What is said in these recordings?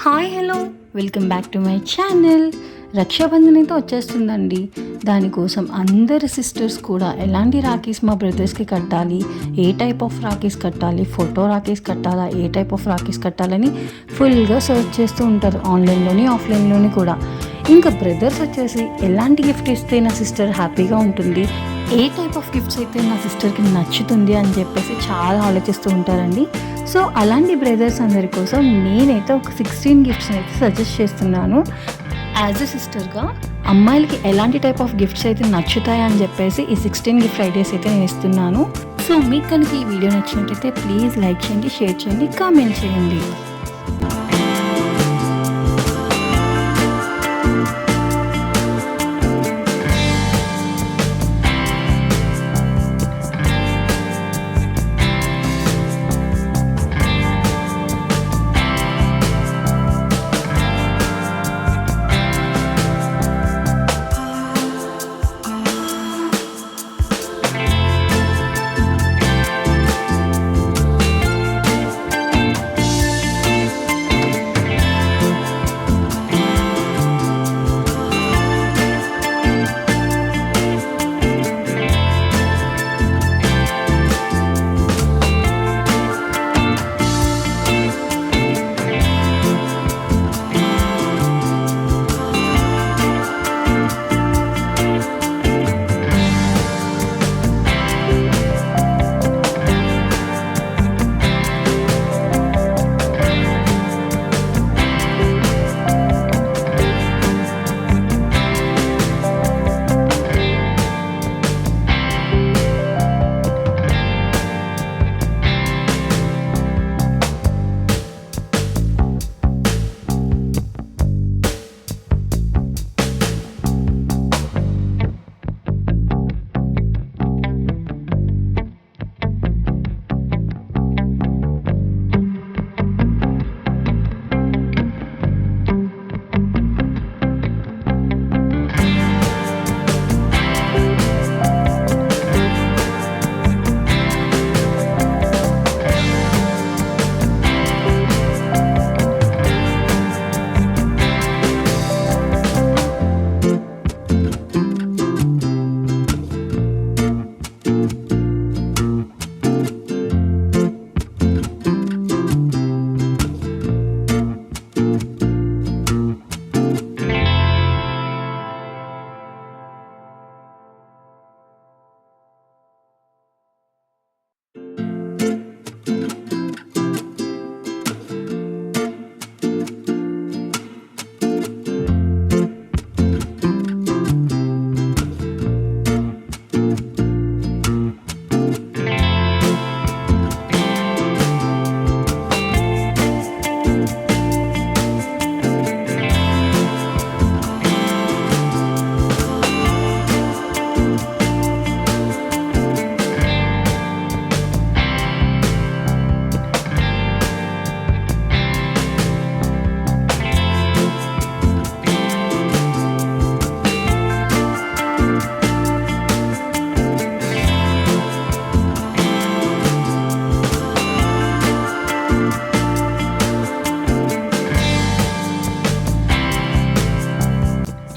Hi hello welcome back to my channel. Raksha Bandhan అయితే వచ్చేస్తుందండి. దానికోసం అందరి సిస్టర్స్ కూడా ఎలాంటి రాఖీస్ మా బ్రదర్స్కి కట్టాలి, ఏ టైప్ ఆఫ్ రాఖీస్ కట్టాలి, ఫోటో రాఖీస్ కట్టాలా, ఏ టైప్ ఆఫ్ రాఖీస్ కట్టాలని ఫుల్గా సర్చ్ చేస్తూ ఉంటారు, ఆన్లైన్లోని ఆఫ్లైన్లోని కూడా. ఇంకా బ్రదర్స్ వచ్చేసి ఎలాంటి గిఫ్ట్ ఇస్తే నా సిస్టర్ హ్యాపీగా ఉంటుంది, ఏ టైప్ ఆఫ్ గిఫ్ట్స్ అయితే నా సిస్టర్కి నచ్చుతుంది అని చెప్పేసి చాలా ఆలోచిస్తూ ఉంటారండి. సో అలాంటి బ్రదర్స్ అందరి కోసం నేనైతే ఒక 16 గిఫ్ట్స్ని అయితే సజెస్ట్ చేస్తున్నాను. యాజ్ ఎ సిస్టర్గా అమ్మాయిలకి ఎలాంటి టైప్ ఆఫ్ గిఫ్ట్స్ అయితే నచ్చుతాయని చెప్పేసి ఈ 16 గిఫ్ట్ ఐడియాస్ అయితే నేను ఇస్తున్నాను. సో మీకు కనుక ఈ వీడియో నచ్చినట్టయితే ప్లీజ్ లైక్ చేయండి, షేర్ చేయండి, కామెంట్ చేయండి.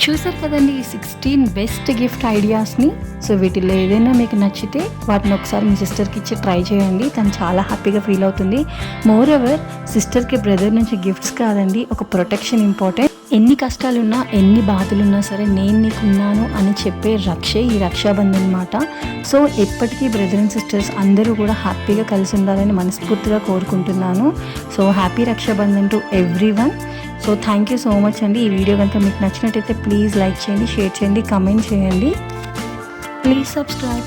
చూసారు కదండి ఈ 16 బెస్ట్ గిఫ్ట్ ఐడియాస్ని. సో వీటిలో ఏదైనా మీకు నచ్చితే వాటిని ఒకసారి మీ సిస్టర్కి ఇచ్చి ట్రై చేయండి, తను చాలా హ్యాపీగా ఫీల్ అవుతుంది. మోర్ ఎవర్ సిస్టర్కి బ్రదర్ నుంచి గిఫ్ట్స్ కాదండి, ఒక ప్రొటెక్షన్ ఇంపార్టెంట్. ఎన్ని కష్టాలున్నా ఎన్ని బాధలున్నా సరే నేను నీకున్నాను అని చెప్పే రక్షే ఈ రక్షాబంధన్ అన్నమాట. సో ఎప్పటికీ బ్రదర్ అండ్ సిస్టర్స్ అందరూ కూడా హ్యాపీగా కలిసి ఉండాలని మనస్ఫూర్తిగా కోరుకుంటున్నాను. So happy Raksha Bandhan to everyone. So thank you so much అండి. ఈ వీడియో కనుక మీకు నచ్చినట్టయితే ప్లీజ్ లైక్ చేయండి, షేర్ చేయండి, కామెంట్ చేయండి, ప్లీజ్ సబ్స్క్రైబ్.